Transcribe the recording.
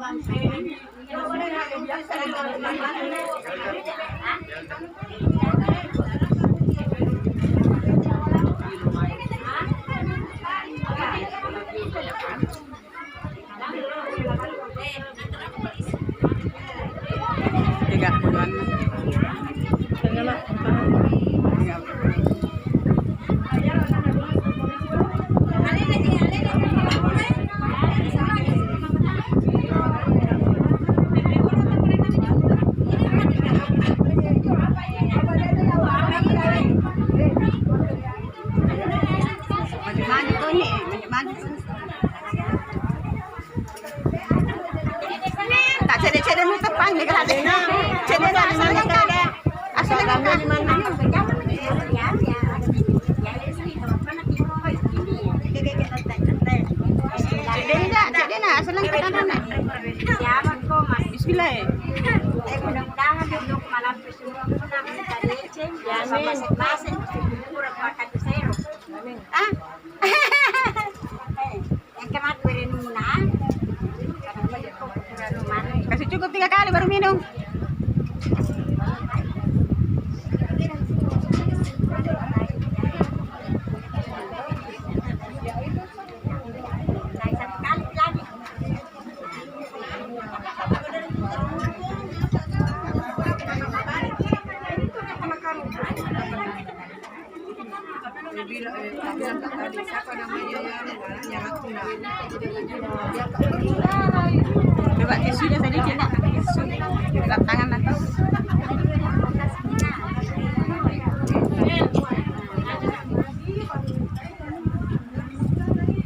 Tak cedek-cedek mu tepang ni kalau ada. Cedek dah asalnya kan. Asalnya kan di mana? Cedek dah asalnya kan mana? Siapa kau mas? Bismillah. Mudah-mudahan duduk malam semua pun kita leceh ya masing-masing kurang makan di zero. Ah. Yang kemat berenuna. Kasih cukup 3 kali baru minum. Coba tisunya tadi cina, tisu, tangan atau